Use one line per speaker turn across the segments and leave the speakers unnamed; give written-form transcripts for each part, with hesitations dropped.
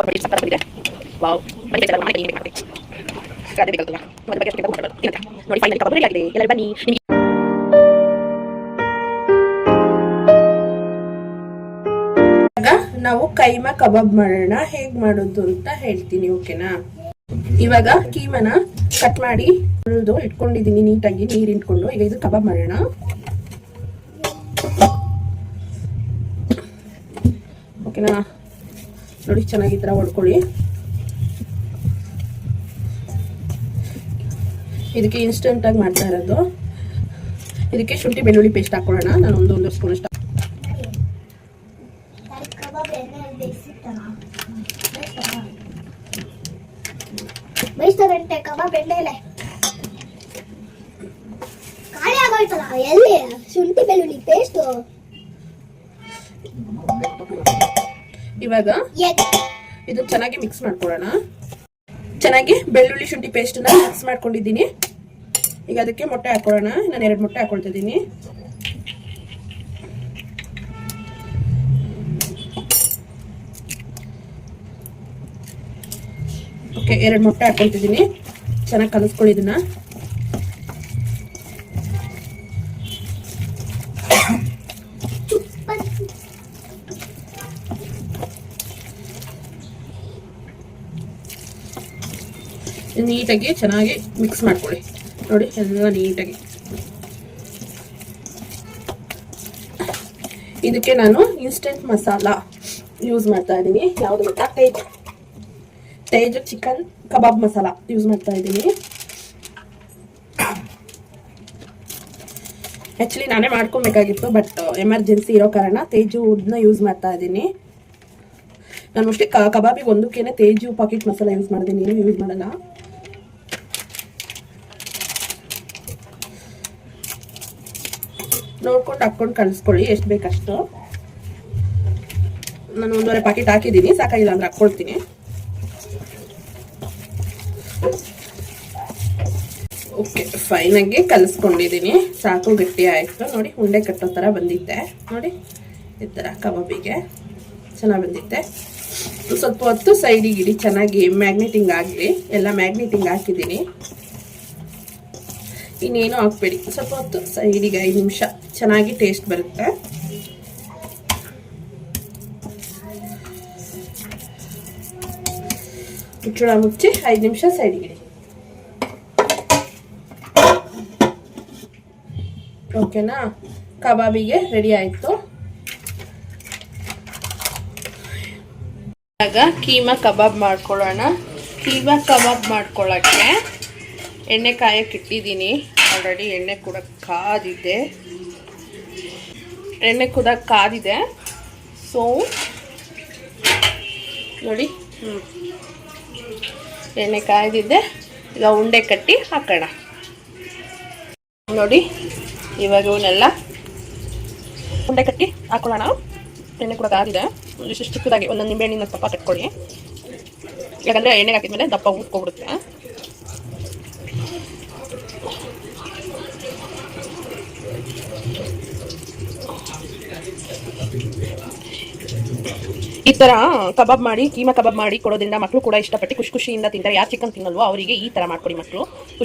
ಕೊತ್ತಂಬರಿ ಸಕ್ಕರೆ ಬಂದಿದೆ. ವಾವ್, ಬನ್ನಿ ಬೇಗ ಮಾಡಿ ಮಾಡಿ ಅದೇ ಬೇಕಲ್ವಾ ಒಂದು ಬಗ್ಗೆ ಅಷ್ಟೇ ಮಾತಾಡೋದು ಇಲ್ಲ ನೋಡಿ. ಫೈನಲಿ ಕಬಾಬ್ ರೆಡಿ ಆಗಿದೆ. ಎಲ್ಲರೂ ಬನ್ನಿ.
ನಾವು ಕೈಮಾ ಕಬಾಬ್ ಮಾಡೋಣ. ಹೇಗ್ ಮಾಡೋದು ಅಂತ ಹೇಳ್ತೀನಿ, ಓಕೆನಾ? ಇವಾಗ ಕೀಮನ ಕಟ್ ಮಾಡಿ ಇಟ್ಕೊಂಡಿದೀನಿ ನೀಟಾಗಿ, ನೀರ್ ಇಟ್ಕೊಂಡು. ಈಗ ಇದು ಕಬಾಬ್ ಮಾಡೋಣ. ಓಕೆನಾ? ನೋಡಿ, ಚೆನ್ನಾಗಿ ಈ ತರ ಹೊಡ್ಕೊಳ್ಳಿ. ಇದಕ್ಕೆ ಇನ್ಸ್ಟೆಂಟ್ ಆಗಿ ಮಾಡ್ತಾ ಇರೋದು. ಇದಕ್ಕೆ ಶುಂಠಿ ಬೆಳ್ಳುಳ್ಳಿ ಪೇಸ್ಟ್ ಹಾಕೊಳ್ಳೋಣ. ನಾನು ಒಂದು ಸ್ಪೂನ್ ಅಷ್ಟು.
ಕಬಾಬ್ ಎಣ್ಣೆಲೆ ಖಾಲಿ ಆಗೋಯ್ತಲ್ಲ. ಎಲ್ಲಿ ಶುಂಠಿ ಬೆಳ್ಳುಳ್ಳಿ ಪೇಸ್ಟ್?
ಇವಾಗ ಇದು ಚೆನ್ನಾಗಿ ಮಿಕ್ಸ್ ಮಾಡ್ಕೊಳ್ಳೋಣ. ಚೆನ್ನಾಗಿ ಬೆಳ್ಳುಳ್ಳಿ ಶುಂಠಿ ಪೇಸ್ಟ್ ನ ಮಿಕ್ಸ್ ಮಾಡ್ಕೊಂಡಿದ್ದೀನಿ. ಈಗ ಅದಕ್ಕೆ ಮೊಟ್ಟೆ ಹಾಕೊಳ್ಳೋಣ. ನಾನು 2 ಮೊಟ್ಟೆ ಹಾಕೊಳ್ತಾ ಇದ್ದೀನಿ. ಓಕೆ, 2 ಮೊಟ್ಟೆ ಹಾಕೊಳ್ತಿದ್ದೀನಿ. ಚೆನ್ನಾಗಿ ಕಲಿಸ್ಕೊಳ್ಳಿ ಇದನ್ನ. ನೀಟಾಗಿ ಚೆನ್ನಾಗಿ ಮಿಕ್ಸ್ ಮಾಡ್ಕೊಳ್ಳಿ. ನೋಡಿ, ಎಲ್ಲ ನೀಟಾಗಿ. ಇದಕ್ಕೆ ನಾನು ಇನ್ಸ್ಟೆಂಟ್ ಮಸಾಲ ಯೂಸ್ ಮಾಡ್ತಾ ಇದ್ದೀನಿ. ಯಾವುದು ಗೊತ್ತಾ? ತೇಜ್ ಚಿಕನ್ ಕಬಾಬ್ ಮಸಾಲ ಯೂಸ್ ಮಾಡ್ತಾ ಇದ್ದೀನಿ. ಆಕ್ಚುಲಿ ನಾನೇ ಮಾಡ್ಕೊಬೇಕಾಗಿತ್ತು, ಬಟ್ ಎಮರ್ಜೆನ್ಸಿ ಇರೋ ಕಾರಣ ತೇಜುನ ಯೂಸ್ ಮಾಡ್ತಾ ಇದ್ದೀನಿ. ನಾನು ಅಷ್ಟೇ ಕಬಾಬಿಗೆ ಒಂದಕ್ಕೇನೆ ತೇಜು ಪಾಕೆಟ್ ಮಸಾಲ ಯೂಸ್ ಮಾಡಿದ್ದೀನಿ, ಏನು ಯೂಸ್ ಮಾಡಲ್ಲ. ನೋಡ್ಕೊಂಡು ಹಾಕೊಂಡು ಕಲಿಸ್ಕೊಳ್ಳಿ, ಎಷ್ಟು ಬೇಕಷ್ಟು. ನಾನು 1.5 ಪ್ಯಾಕೆಟ್ ಹಾಕಿದ್ದೀನಿ, ಸಾಕಾಗಿಲ್ಲ ಅಂದ್ರೆ ಹಾಕ್ಕೊಳ್ತೀನಿ. ಓಕೆ, ಫೈನ್ ಆಗಿ ಕಲಿಸ್ಕೊಂಡಿದ್ದೀನಿ. ಸಾಕು, ಗಟ್ಟಿ ಆಯಿತು. ನೋಡಿ, ಉಂಡೆ ಕಟ್ಟೋ ಥರ ಬಂದಿತ್ತೆ. ನೋಡಿ, ಈ ಥರ ಕಬಾಬಿಗೆ ಚೆನ್ನಾಗಿ ಬಂದಿತ್ತೆ. ಸ್ವಲ್ಪ ಹೊತ್ತು ಸೈಡಿಗೆ ಇಡಿ, ಚೆನ್ನಾಗಿ ಮ್ಯಾಗ್ನೆಟಿಂಗ್ ಆಗಲಿ. ಎಲ್ಲ ಮ್ಯಾಗ್ನೆಟಿಂಗ್ ಹಾಕಿದ್ದೀನಿ. ಇನ್ನೇನು ಹಾಕ್ಬೇಡಿ. ಸ್ವಲ್ಪ ಹೊತ್ತು ಸೈಡಿಗೆ 5 ನಿಮಿಷ ಚೆನ್ನಾಗಿ ಟೇಸ್ಟ್ ಬರುತ್ತೆ. ಮುಚ್ಚಳ ಮುಚ್ಚಿ 5 ನಿಮಿಷ ಸೈಡಿಗೆ ಇಡಿ. ಓಕೆನಾ? ಕಬಾಬಿಗೆ ರೆಡಿ ಆಯಿತು. ಇವಾಗ ಕೀಮಾ ಕಬಾಬ್ ಮಾಡ್ಕೊಳ್ಳೋಣ. ಕೀಮಾ ಕಬಾಬ್ ಮಾಡ್ಕೊಳ್ಳೋಕ್ಕೆ ಎಣ್ಣೆ ಕಾಯಕ್ಕೆ ಇಟ್ಟಿದ್ದೀನಿ. ಆಲ್ರೆಡಿ ಎಣ್ಣೆ ಕೂಡ ಕಾದಿದೆ. ಸೊ ನೋಡಿ, ಎಣ್ಣೆ ಕಾಯ್ದಿದೆ. ಈಗ ಉಂಡೆ ಕಟ್ಟಿ ಹಾಕೋಣ. ನೋಡಿ, ಇವಾಗ ಇವನ್ನೆಲ್ಲ ಉಂಡೆ ಕಟ್ಟಿ ಹಾಕೊಳ್ಳೋಣ. ಎಣ್ಣೆ ಕೂಡ ಕಾದಿದೆ. ಇಷ್ಟು ಚಿಕ್ಕದಾಗಿ ಒಂದೊಂದು ನಿಂಬೆಹಣ್ಣಿನ ದಪ್ಪ ಕಟ್ಕೊಳ್ಳಿ. ಯಾಕಂದರೆ ಎಣ್ಣೆಗೆ ಹಾಕಿದ್ಮೇಲೆ ದಪ್ಪ ಉಟ್ಕೊಬಿಡುತ್ತೆ. ಈ ಥರ ಕಬಾಬ್ ಮಾಡಿ, ಕೀಮಾ ಕಬಾಬ್ ಮಾಡಿ ಕೊಡೋದ್ರಿಂದ ಮಕ್ಕಳು ಕೂಡ ಇಷ್ಟಪಟ್ಟು ಖುಷಿಯಿಂದ ತಿಂತಾರೆ. ಯಾರು ಚಿಕನ್ ತಿನ್ನಲ್ವೋ ಅವರಿಗೆ ಈ ಥರ ಮಾಡ್ಕೊಡಿ. ಮಕ್ಕಳು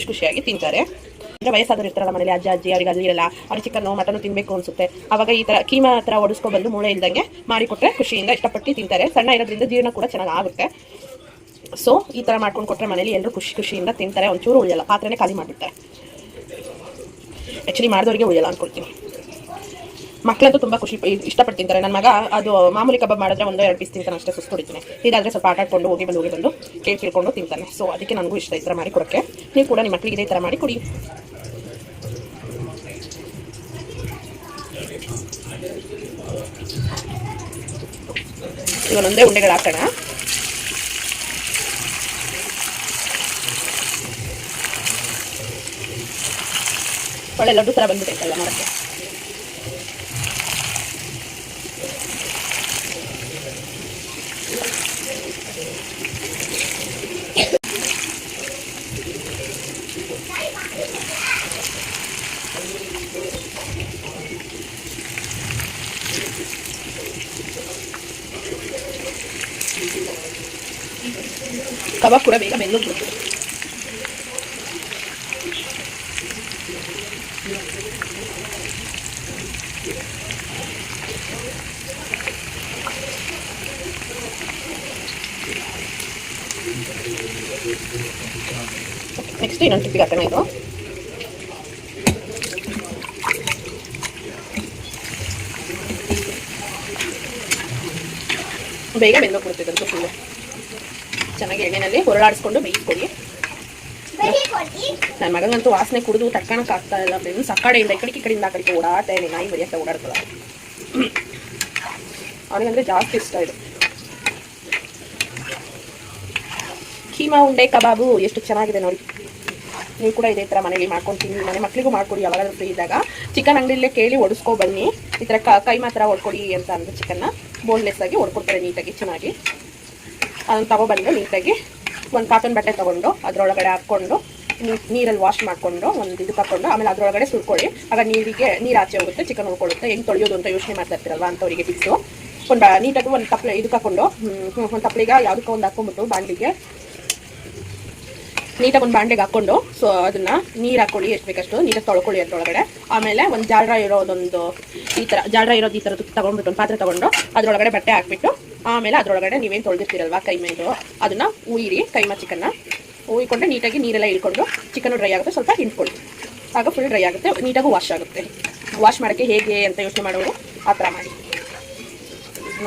ಖುಷಿಯಾಗಿ ತಿಂತಾರೆ. ಅಂದರೆ ವಯಸ್ಸಾದವರು ಇರ್ತಾರಲ್ಲ ಮನೇಲಿ, ಅಜ್ಜಿ ಅವರಿಗೆ ಅದು ಇರಲ್ಲ, ಅವ್ರಿಗೆ ಚಿಕನ್ನು ಮಟನ್ನು ತಿನ್ನಬೇಕು ಅನಿಸುತ್ತೆ. ಆವಾಗ ಈ ಥರ ಕೀಮಾ ಥರ ಒಡಿಸ್ಕೊಬಂದು ಮೂಳೆ ಇಲ್ದಂಗೆ ಮಾಡಿಕೊಟ್ರೆ ಖುಷಿಯಿಂದ ಇಷ್ಟಪಟ್ಟು ತಿಂತಾರೆ. ಸಣ್ಣ ಇರೋದ್ರಿಂದ ಜೀರ್ಣ ಕೂಡ ಚೆನ್ನಾಗಿ ಆಗುತ್ತೆ. ಸೊ ಈ ಥರ ಮಾಡ್ಕೊಂಡು ಕೊಟ್ಟರೆ ಮನೇಲಿ ಎಲ್ಲರೂ ಖುಷಿಯಿಂದ ತಿಂತಾರೆ. ಒಂಚೂರು ಉಳಿಯಲ್ಲ, ಪಾತ್ರೆನೇ ಖಾಲಿ ಮಾಡಿಬಿಡ್ತಾರೆ. ಆ್ಯಕ್ಚುಲಿ ಮಾಡಿದವರಿಗೆ ಉಳಿಯಲ್ಲ ಅಂದ್ಕೊಳ್ತೀನಿ. ಮಕ್ಕಳಂತೂ ತುಂಬ ಇಷ್ಟಪಟ್ಟು ತಿಂತಾರೆ. ನನ್ನ ಮಗ ಅದು ಮಾಮೂಲಿ ಕಬಾಬ್ ಮಾಡಿದ್ರೆ 1-2 ಪೀಸ್ ತಿಂತಾನೆ ಅಷ್ಟೇ, ಸುಸ್ತು ಹೊಡಿತೀನಿ. ಇದಾದರೆ ಸ್ವಲ್ಪ ಆಟ ಆಡ್ಕೊಂಡು ಹೋಗಿ ಬಂದು ಕೇಳ್ಕೊಂಡು ತಿಂತಾನೆ. ಸೊ ಅದಕ್ಕೆ ನನಗೂ ಇಷ್ಟ ಈ ಥರ ಮಾಡಿ ಕೊಡೋಕ್ಕೆ. ನೀವು ಕೂಡ ನಿಮ್ಮ ಮಕ್ಕಳಿಗೆ ಇದೇ ಥರ ಮಾಡಿ ಕೊಡಿ. ಇವನೊಂದೇ ಉಂಡೆಗಳು ಹಾಕೋಣ. ಒಳ್ಳೆ ಲಡ್ಡು ಥರ ಬಂದ್ಬಿಟ್ಟೈತಲ್ಲ ಮಾಡೋಕ್ಕೆ. ಕಬಾಬ್ ಕೂಡ ಬೇಗ ಬೆಂದೋಗ್ಬಿಡ್ತದೆ. ನೆಕ್ಸ್ಟ್ ಇನ್ನೊಂದು ಟ್ರಿಪ್ಪಿಗೆ ಹಾಕೋಣ. ಇದು ಬೇಗ ಬೆಂದೋಗ್ಬಿಡ್ತಿದೆ ಅಂತ ಫುಲ್ಲು. ಚೆನ್ನಾಗಿ ಎಣ್ಣೆಯಲ್ಲಿ ಹೊರಳಾಡಿಸ್ಕೊಂಡು ಬೇಯಿಸ್ಕೊಡಿ. ನನ್ನ ಮಗನಂತೂ ವಾಸನೆ ಕುಡಿದು ತಡ್ಕೊಳಕ್ ಆಗ್ತಾ ಇಲ್ಲ. ಫ್ರೆಂಡ್ಸ್, ಆ ಕಡೆಯಿಂದ ಈ ಕಡೆಯಿಂದ ಆ ಕಡೆಗೆ ಓಡಾಡ್ತಾ ಇದೆ. ನಾಯಿ ಮರಿ ಅಂತ ಓಡಾಡ್ತಲ್ಲ. ಅವನಿಗಂದ್ರೆ ಜಾಸ್ತಿ ಇಷ್ಟ ಇದು. ಕೀಮಾ ಉಂಡೆ ಕಬಾಬು ಎಷ್ಟು ಚೆನ್ನಾಗಿದೆ ನೋಡಿ. ನೀವು ಕೂಡ ಇದೇ ಥರ ಮನೆಗೆ ಮಾಡ್ಕೊಂಡು ತಿನ್ನಿ. ಮನೆ ಮಕ್ಕಳಿಗೂ ಮಾಡ್ಕೊಡಿ. ಯಾವಾಗಾದ್ರೂ ಫ್ರೀ ಇದ್ದಾಗ ಚಿಕನ್ ಅಂಗಡಿಯಲ್ಲೇ ಕೇಳಿ ಒಡಿಸ್ಕೊ ಬನ್ನಿ. ಈ ಥರ ಕೈಮಾ ಥರ ಹೊಡ್ಕೊಡಿ ಅಂತ ಅಂದರೆ ಚಿಕನ್ನ ಬೋನ್ಲೆಸ್ ಆಗಿ ಹೊಡ್ಕೊಡ್ತಾರೆ ನೀಟಾಗಿ ಚೆನ್ನಾಗಿ. ಅದನ್ನು ತಗೊಬಂದು ನೀಟಾಗಿ ಒಂದು ಕಾಟನ್ ಬಟ್ಟೆ ತೊಗೊಂಡು ಅದರೊಳಗಡೆ ಹಾಕ್ಕೊಂಡು ನೀರಲ್ಲಿ ವಾಶ್ ಮಾಡಿಕೊಂಡು ಒಂದು ಇದಕ್ಕೆ ಹಾಕ್ಕೊಂಡು ಆಮೇಲೆ ಅದರೊಳಗಡೆ ಸುರ್ಕೊಳ್ಳಿ. ಆಗ ನೀರು ಆಚೆ ಹೋಗುತ್ತೆ, ಚಿಕನ್ ಉಳ್ಕೊಳ್ಳುತ್ತೆ. ಹೆಂಗೆ ತೊಳೆಯೋದು ಅಂತ ಯೋಚನೆ ಮಾಡ್ತಾ ಇರ್ತೀರಲ್ವ ಅಂಥವರಿಗೆ ಟಿಪ್ಸು. ನೀಟಾಗಿ ಒಂದು ತಪ್ಪಲೆ ಇದಕ್ಕೆ ಹಾಕ್ಕೊಂಡು ಒಂದು ತಪ್ಪಲಿಗೆ ಯಾವುದಕ್ಕೂ ಒಂದು ಹಾಕ್ಕೊಂಡ್ಬಿಟ್ಟು ಬಾಣಲಿಗೆ ನೀಟಾಗಿ ಒಂದು ಬಾಂಡೆಗೆ ಹಾಕ್ಕೊಂಡು ಸೊ ಅದನ್ನು ನೀರು ಹಾಕ್ಕೊಳ್ಳಿ. ಎಷ್ಟು ಬೇಕಷ್ಟು ನೀಟಾಗಿ ತೊಳ್ಕೊಳ್ಳಿ ಅದರೊಳಗಡೆ. ಆಮೇಲೆ ಒಂದು ಜಾಡ್ರ ಇರೋದೊಂದು ಈ ಥರ ಈ ಥರದ್ದು ತೊಗೊಂಡ್ಬಿಟ್ಟು ಒಂದು ಪಾತ್ರೆ ತೊಗೊಂಡು ಅದರೊಳಗಡೆ ಬಟ್ಟೆ ಹಾಕ್ಬಿಟ್ಟು ಆಮೇಲೆ ಅದರೊಳಗಡೆ ನೀವೇನು ತೊಳೆದಿರ್ತೀರಲ್ವ ಕೈಮಾ ಇದು ಅದನ್ನು ಉಯಿರಿ. ಕೈಮಾ ಚಿಕನ್ನ ಉಯ್ಕೊಂಡು ನೀಟಾಗಿ ನೀರೆಲ್ಲ ಇಳ್ಕೊಂಡು ಚಿಕನ್ನು ಡ್ರೈ ಆಗುತ್ತೆ. ಸ್ವಲ್ಪ ಹಿಂಡ್ಕೊಳ್ಳಿ. ಆಗ ಫುಲ್ ಡ್ರೈ ಆಗುತ್ತೆ, ನೀಟಾಗಿ ವಾಶ್ ಆಗುತ್ತೆ. ವಾಶ್ ಮಾಡೋಕ್ಕೆ ಹೇಗೆ ಅಂತ ಯೋಚನೆ ಮಾಡೋರು ಆ ಥರ ಮಾಡಿ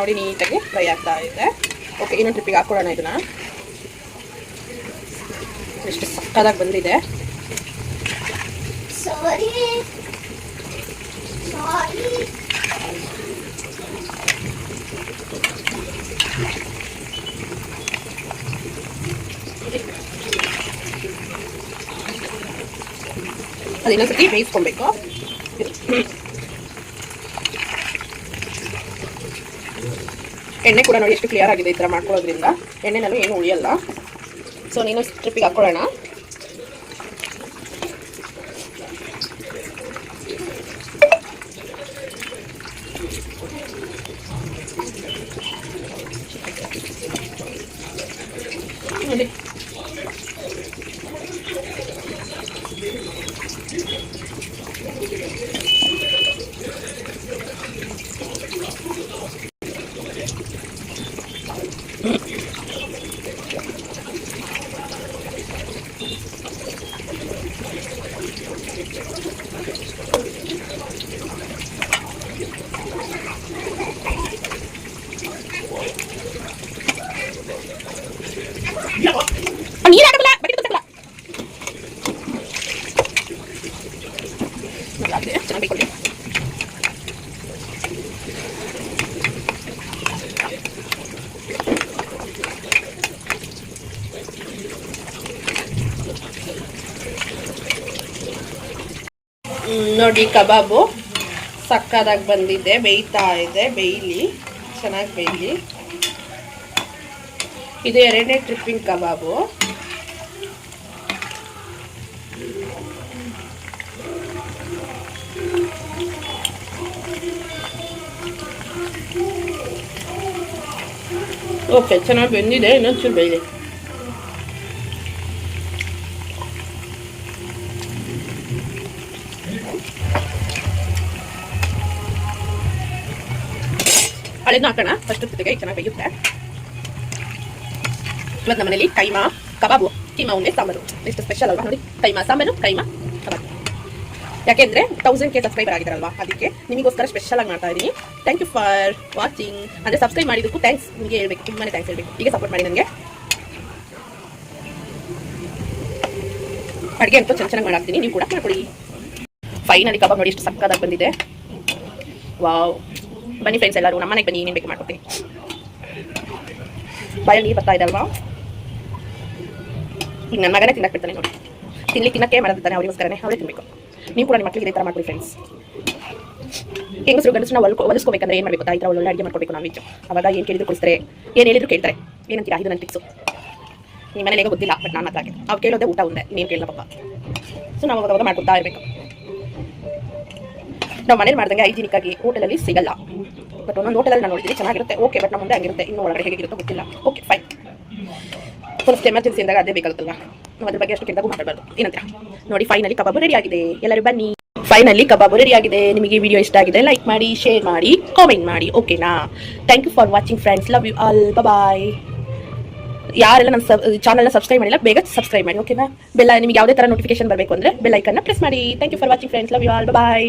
ನೋಡಿ. ನೀಟಾಗಿ ಡ್ರೈ ಆಗ್ತಾ ಇದೆ. ಓಕೆ, ಇನ್ನೊಂದು ಟ್ರಿಪ್ಪಿಗೆ ಹಾಕ್ಕೊಳ್ಳೋಣ ಇದನ್ನು. ಎಷ್ಟು ಸಕ್ಕದಾಗಿ ಬಂದಿದೆ. ಅದು ಇನ್ನೊಂದ್ಸತಿ ಬೇಯಿಸ್ಕೊಬೇಕು. ಎಣ್ಣೆ ಕೂಡ ನೋಡಿ ಎಷ್ಟು ಕ್ಲಿಯರ್ ಆಗಿದೆ ಈ ಥರ ಮಾಡ್ಕೊಳ್ಳೋದ್ರಿಂದ. ಎಣ್ಣೆನಲ್ಲೂ ಏನು ಉಳಿಯಲ್ಲ. ಸೊ ನೀನು ಟ್ರಿಪ್ಪಿಗೆ ಹಾಕ್ಕೊಳ್ಳೋಣ. ನೋಡಿ ನೀರು ಹಾಕಲ್ಲ, ಬಟ್ಟೆ ತಕ್ಕಲ್ಲ. ಚೆನ್ನಾಗಿ ಬೇಕೊಳ್ಳಿ. ನೋಡಿ ಕಬಾಬು ಸಕ್ಕದಾಗಿ ಬಂದಿದೆ. ಬೇಯ್ತಾ ಇದೆ. ಬೇಯಲಿ, ಚೆನ್ನಾಗಿ ಬೇಯಲಿ. ಇದು 2ನೇ ಟ್ರಿಪ್ಪಿಂಗ್ ಕಬಾಬು. ಓಕೆ, ಚೆನ್ನಾಗಿ ಬೆಂದಿದೆ. ಇನ್ನೊಂಚೂರು ಬೇಯಲಿ. ಹಳೆದನ್ನ ಹಾಕೋಣ ಫಸ್ಟ್ ಜೊತೆಗೆ. ಚೆನ್ನಾಗಿ ಬೇಯುತ್ತೆ. ಇವತ್ತು ನಮ್ಮ ಮನೇಲಿ ಕೈಮಾ ಕಬಾಬು, ಕೀಮಾ ಉಂಡೆ ಸಾಂಬಾರು. ಎಷ್ಟು ಸ್ಪೆಷಲ್ ಅಲ್ವಾ ನೋಡಿ. ಕೈಮಾ ಸಾಂಬಾರು, ಕೈಮಾ ಕಬಾಬು. ಯಾಕೆಂದರೆ 1000K ಸಬ್ಸ್ಕ್ರೈಬರ್ ಆಗಿದ್ದಾರಲ್ವಾ, ಅದಕ್ಕೆ ನಿಮಗೋಸ್ಕರ ಸ್ಪೆಷಲ್ ಆಗಿ ಮಾಡ್ತಾ ಇದ್ದೀನಿ. Thank you for watching. ಅಂದರೆ ಸಬ್ಸ್ಕ್ರೈಬ್ ಮಾಡಿದ್ದಕ್ಕೂ ಥ್ಯಾಂಕ್ಸ್ ನಿಮಗೆ ಹೇಳ್ಬೇಕು. ತುಂಬಾ ಥ್ಯಾಂಕ್ಸ್ ಹೇಳ್ಬೇಕು. ಈಗ ಸಪೋರ್ಟ್ ಮಾಡಿ ನನಗೆ. ಅಡುಗೆ ಅಂತೂ ಚೆನ್ನಾಗಿ ಮಾಡಾಕ್ತೀನಿ, ನೀವು ಕೂಡ ಮಾಡ್ಕೊಡಿ. ಫೈನಲಿ ಕಬಾಬ್ ನೋಡಿ ಎಷ್ಟು ಸಕ್ಕದಾಗಿ ಬಂದಿದೆ. ವಾವ್, ಬನ್ನಿ ಫ್ರೆಂಡ್ಸ್ ಎಲ್ಲರೂ ನಮ್ಮ ಮನೆಗೆ ಬನ್ನಿ. ಏನೇನು ಬೇಕು ಮಾಡ್ಕೊಡ್ತೀನಿ. ಬಾಯಲ್ಲಿ ನೀರು ಬರ್ತಾ ಇದೆ ಅಲ್ವಾ. ಈಗ ನನ್ನ ಮಗನೇ ತಿನ್ನಕ್ಕೆ ಬಿಡ್ತಾನೆ ನೋಡಿ. ತಿನ್ನಕ್ಕೆ ಮಾಡೋದಿದ್ದಾನೆ ಅವರಿಗೋಸ್ಕರನೇ, ಅವರೇ ತಿನ್ನಬೇಕು. ನೀವು ಕೂಡ ನಿಮ್ಮ ಮಕ್ಕಳಿಗೆ ಇದೇ ಥರ ಮಾಡ್ಕೊಡಿ ಫ್ರೆಂಡ್ಸ್. ಹೆಂಗಸರು ಗಂಡಸನ್ನ ಹೊಲಿಸ್ಕೋಬೇಕಂದ್ರೆ ಏನು ಮಾಡಬೇಕು? ಈ ಥರ ಒಳ್ಳೊಳ್ಳೆ ಅಡುಗೆ ಮಾಡ್ಕೊಬೇಕು. ನಾನ್ ವೆಜ್ ಅವಾಗ ಏನು ಕೇಳಿದ್ರು ಕೊಡಿಸ್ತಾರೆ, ಏನು ಹೇಳಿದ್ರು ಕೇಳ್ತಾರೆ. ಏನಂತೀರಾ? ಇದು ನನ್ನ ಟಿಪ್ಸು. ನಿಮ್ಮ ಮನೇಲಿ ಗೊತ್ತಿಲ್ಲ, ಬಟ್ ನಾನು ಮಾತ್ರ ಅವ್ರು ಕೇಳೋದೇ ಊಟ ಒಂದೇ, ಇನ್ನೇನು ಕೇಳಲ್ಲ ಪಾಪ. ಸೊ ನಾವು ಅವಾಗ ಮಾಡ್ಕೊತಾ ಇರಬೇಕು. ನಾವು ಮನೇಲಿ ಮಾಡ್ದಂಗೆ ಹೈಜಿನಿಕ್ ಆಗಿ ಹೋಟೆಲಲ್ಲಿ ಸಿಗಲ್ಲ. ಬಟ್ ಒಂದೊಂದು ಹೋಟೆಲಲ್ಲಿ ನಾನು ನೋಡಿದ್ದೀನಿ ಚೆನ್ನಾಗಿರುತ್ತೆ. ಓಕೆ, ಬಟ್ ನಮ್ಮ ಮುಂದೆ ಹಂಗಿರುತ್ತೆ. ಇನ್ನೂ ಒಳಗಡೆ ಹೇಗಿರುತ್ತೋ ಗೊತ್ತಿಲ್ಲ. Okay fine. ಫಸ್ಟ್ ಎಮರ್ಜೆನ್ಸಿ ಅಂದಾಗ ಅದೇ ಬೇಕಾಗುತ್ತಲ್ವಾ, ನಾವು ಅದ್ರ ಬಗ್ಗೆ ಅಷ್ಟು ಕೆಟ್ಟದಾಗೂ ಮಾತಾಡಬಾರ್ದು. ಏನಂತೀರಾ ನೋಡಿ, ಫೈನಲಿ ಕಬಾಬ್ ರೆಡಿ ಆಗಿದೆ. ಎಲ್ಲರೂ ಬನ್ನಿ. ಫೈನಲಿ ಕಬಾಬ್ ರೆಡಿ ಆಗಿದೆ. ನಿಮಗೆ ವಿಡಿಯೋ ಇಷ್ಟ ಆಗಿದೆ ಲೈಕ್ ಮಾಡಿ, ಶೇರ್ ಮಾಡಿ, ಕಾಮೆಂಟ್ ಮಾಡಿ. ಓಕೆನಾ? Thank you for watching friends. Love you all. Bye. ಯಾರೆಲ್ಲ ನನ್ನ ಚಾನಲ್ನ ಸಬ್ಸ್ಕ್ರೈಬ್ ಮಾಡಿಲ್ಲ ಬೇಗ ಸಬ್ಸ್ಕ್ರೈಬ್ ಮಾಡಿ. ಓಕೆನಾ? ನಿಮಗೆ ಯಾವುದೇ ಥರ ನೋಟಿಫಿಕೇಶನ್ ಬರಬೇಕು ಅಂದರೆ ಬೆಲ್ ಐಕನ್ನ ಪ್ರೆಸ್ ಮಾಡಿ. Thank you for watching friends. Love you all. Bye.